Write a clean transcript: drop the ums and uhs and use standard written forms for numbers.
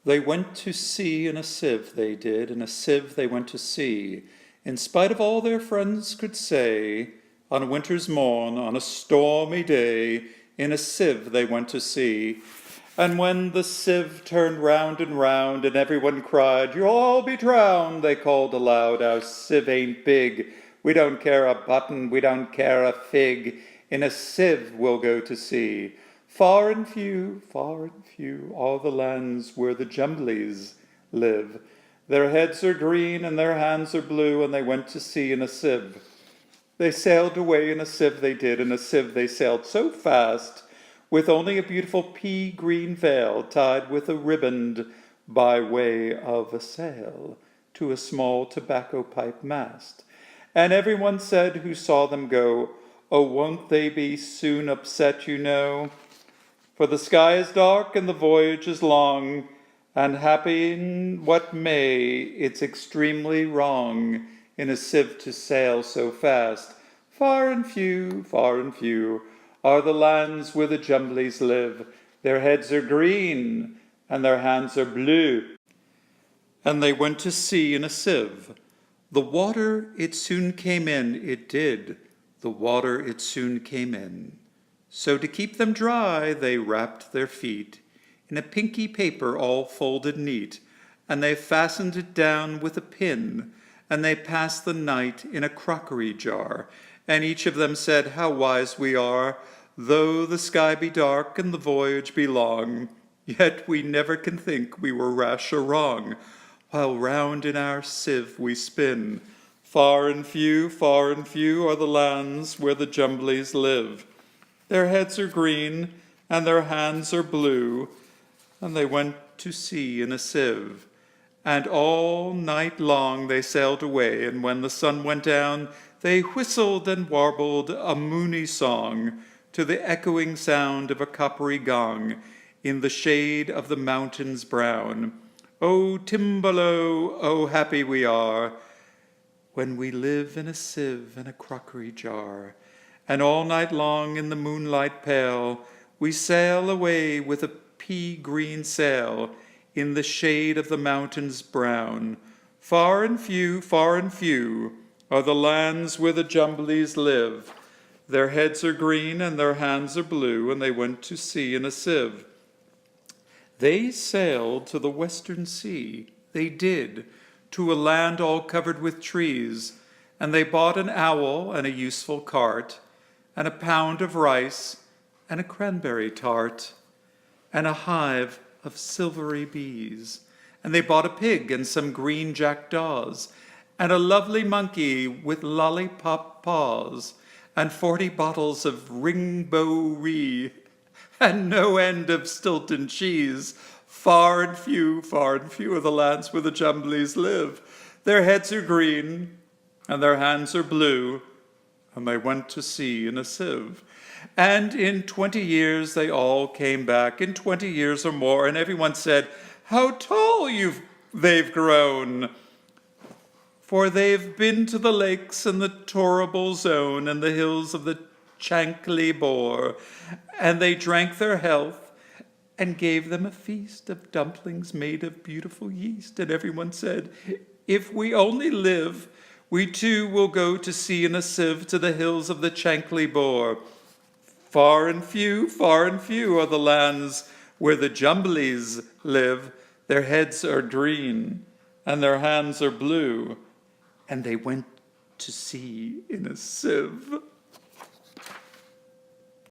They went to sea in a sieve, they did, in a sieve they went to sea, in spite of all their friends could say. On a winter's morn, on a stormy day, in a sieve they went to sea. And when the sieve turned round and everyone cried, "You'll all be drowned," they called aloud, "Our sieve ain't big. We don't care a button, we don't care a fig. In a sieve we'll go to sea. Far and few are the lands where the Jumblies live. Their heads are green and their hands are blue, and they went to sea in a sieve. They sailed away in a sieve, they did, in a sieve they sailed so fast, with only a beautiful pea-green veil tied with a riband by way of a sail to a small tobacco pipe mast. And everyone said who saw them go, 'Oh, won't they be soon upset, you know? For the sky is dark and the voyage is long, and happen what may, it's extremely wrong in a sieve to sail so fast. Far and few are the lands where the Jumblies live. Their heads are green and their hands are blue.' And they went to sea in a sieve. The water it soon came in, it did. The water it soon came in. So to keep them dry, they wrapped their feet in a pinky paper all folded neat, and they fastened it down with a pin, and they passed the night in a crockery jar. And each of them said, 'How wise we are! Though the sky be dark and the voyage be long, yet we never can think we were rash or wrong, while round in our sieve we spin. Far and few are the lands where the Jumblies live. Their heads are green, and their hands are blue, and they went to sea in a sieve. And all night long they sailed away, and when the sun went down, they whistled and warbled a moony song to the echoing sound of a coppery gong in the shade of the mountains brown. O Timbalo, oh happy we are, when we live in a sieve and a crockery jar. And all night long in the moonlight pale, we sail away with a pea-green sail in the shade of the mountains brown. Far and few are the lands where the Jumblies live. Their heads are green and their hands are blue, and they went to sea in a sieve. They sailed to the western sea, they did, to a land all covered with trees, and they bought an owl and a useful cart, and a pound of rice, and a cranberry tart, and a hive of silvery bees. And they bought a pig and some green jackdaws, and a lovely monkey with lollipop paws, and 40 bottles of ringbo-ree, and no end of Stilton cheese. Far and few are the lands where the Jumblies live. Their heads are green, and their hands are blue, and they went to sea in a sieve. And in 20 years they all came back, in 20 years or more, and everyone said, 'How tall they've grown!' For they've been to the lakes and the Torrible Zone and the hills of the Chankly Bore, and they drank their health and gave them a feast of dumplings made of beautiful yeast. And everyone said, 'If we only live, we too will go to sea in a sieve to the hills of the Chankly Bore.' Far and few are the lands where the Jumblies live. Their heads are green and their hands are blue, and they went to sea in a sieve."